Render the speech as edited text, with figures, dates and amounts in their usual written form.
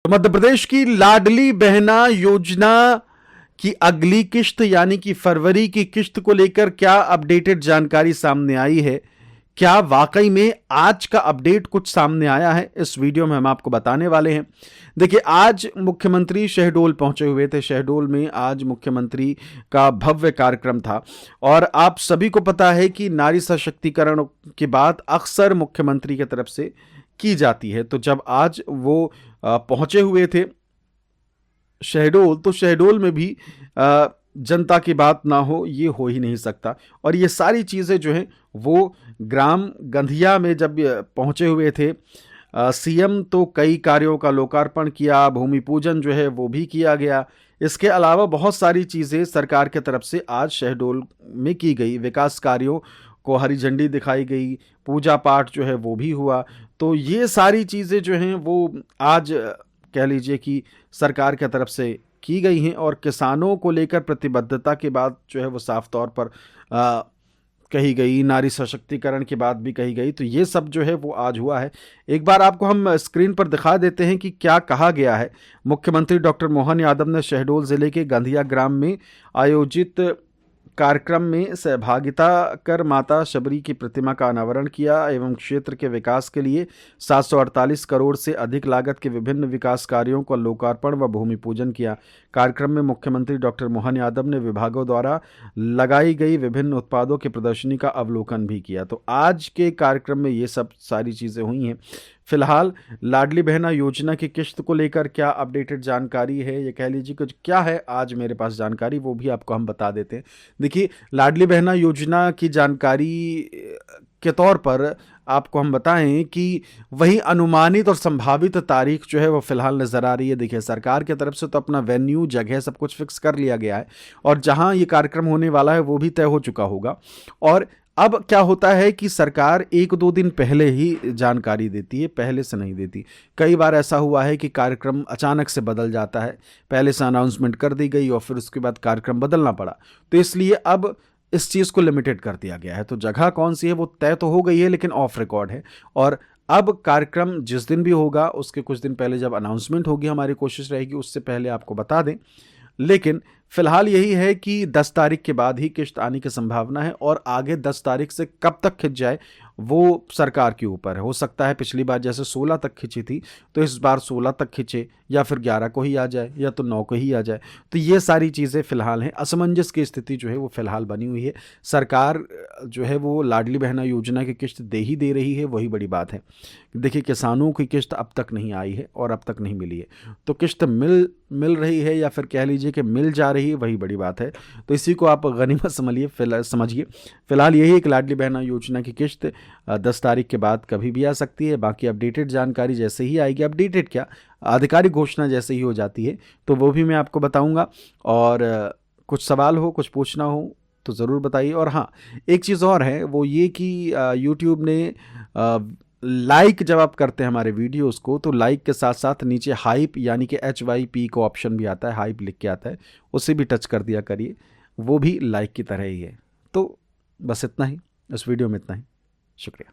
तो मध्य प्रदेश की लाडली बहना योजना की अगली किश्त यानी कि फरवरी की किश्त को लेकर क्या अपडेटेड जानकारी सामने आई है, क्या वाकई में आज का अपडेट कुछ सामने आया है, इस वीडियो में हम आपको बताने वाले हैं। देखिए, आज मुख्यमंत्री शहडोल पहुंचे हुए थे। शहडोल में आज मुख्यमंत्री का भव्य कार्यक्रम था और आप सभी को पता है कि नारी सशक्तिकरण की बात अक्सर मुख्यमंत्री की तरफ से की जाती है। तो जब आज वो पहुंचे हुए थे शहडोल, तो शहडोल में भी जनता की बात ना हो ये हो ही नहीं सकता। और ये सारी चीज़ें जो हैं वो ग्राम गंधिया में जब पहुंचे हुए थे सीएम, तो कई कार्यों का लोकार्पण किया, भूमि पूजन जो है वो भी किया गया। इसके अलावा बहुत सारी चीज़ें सरकार की तरफ से आज शहडोल में की गई, विकास कार्यों को हरी झंडी दिखाई गई, पूजा पाठ जो है वो भी हुआ। तो ये सारी चीज़ें जो हैं वो आज कह लीजिए कि सरकार की तरफ से की गई हैं और किसानों को लेकर प्रतिबद्धता के बाद जो है वो साफ तौर पर कही गई, नारी सशक्तिकरण की बात भी कही गई। तो ये सब जो है वो आज हुआ है। एक बार आपको हम स्क्रीन पर दिखा देते हैं कि क्या कहा गया है। मुख्यमंत्री डॉक्टर मोहन यादव ने शहडोल जिले के गंधिया ग्राम में आयोजित कार्यक्रम में सहभागिता कर माता शबरी की प्रतिमा का अनावरण किया एवं क्षेत्र के विकास के लिए 748 करोड़ से अधिक लागत के विभिन्न विकास कार्यों का लोकार्पण व भूमि पूजन किया। कार्यक्रम में मुख्यमंत्री डॉक्टर मोहन यादव ने विभागों द्वारा लगाई गई विभिन्न उत्पादों की प्रदर्शनी का अवलोकन भी किया। तो आज के कार्यक्रम में ये सब सारी चीज़ें हुई हैं। फिलहाल लाडली बहना योजना की किश्त को लेकर क्या अपडेटेड जानकारी है, ये कह लीजिए कुछ क्या है, आज मेरे पास जानकारी वो भी आपको हम बता देते हैं। देखिए, लाडली बहना योजना की जानकारी के तौर पर आपको हम बताएं कि वही अनुमानित और संभावित तारीख जो है वो फिलहाल नज़र आ रही है। देखिए, सरकार की तरफ से तो अपना वेन्यू, जगह सब कुछ फिक्स कर लिया गया है और जहां ये कार्यक्रम होने वाला है वो भी तय हो चुका होगा। और अब क्या होता है कि सरकार 1-2 दिन पहले ही जानकारी देती है, पहले से नहीं देती। कई बार ऐसा हुआ है कि कार्यक्रम अचानक से बदल जाता है, पहले से अनाउंसमेंट कर दी गई और फिर उसके बाद कार्यक्रम बदलना पड़ा। तो इसलिए अब इस चीज़ को लिमिटेड कर दिया गया है। तो जगह कौन सी है वो तय तो हो गई है लेकिन ऑफ रिकॉर्ड है। और अब कार्यक्रम जिस दिन भी होगा उसके कुछ दिन पहले जब अनाउंसमेंट होगी, हमारी कोशिश रहेगी उससे पहले आपको बता दें। लेकिन फिलहाल यही है कि 10 तारीख के बाद ही किश्त आने की संभावना है और आगे 10 तारीख से कब तक खिंच जाए वो सरकार के ऊपर है। हो सकता है पिछली बार जैसे 16 तक खिंची थी तो इस बार 16 तक खिंचे, या फिर 11 को ही आ जाए या तो 9 को ही आ जाए। तो ये सारी चीज़ें फिलहाल हैं, असमंजस की स्थिति जो है वो फिलहाल बनी हुई है। सरकार जो है वो लाडली बहना योजना की किश्त दे ही दे रही है, वही बड़ी बात है। देखिए, किसानों की किश्त अब तक नहीं आई है और अब तक नहीं मिली है, तो किश्त मिल रही है या फिर कह लीजिए कि मिल जा रही है, वही बड़ी बात है। तो इसी को आप गनीमत समझिए। फिलहाल यही एक लाडली बहना योजना की किश्त 10 तारीख के बाद कभी भी आ सकती है। बाकी अपडेटेड जानकारी जैसे ही आएगी, अपडेटेड क्या, आधिकारिक घोषणा जैसे ही हो जाती है तो वो भी मैं आपको बताऊंगा। और कुछ सवाल हो, कुछ पूछना हो तो ज़रूर बताइए। और हाँ, एक चीज़ और है वो ये कि यूट्यूब ने लाइक जब आप करते हैं हमारे वीडियोस को, तो लाइक के साथ साथ नीचे हाइप यानी कि HYP का ऑप्शन भी आता है, हाइप लिख के आता है, उसे भी टच कर दिया करिए, वो भी लाइक की तरह ही है। तो बस इतना ही, इस वीडियो में इतना ही। शुक्रिया।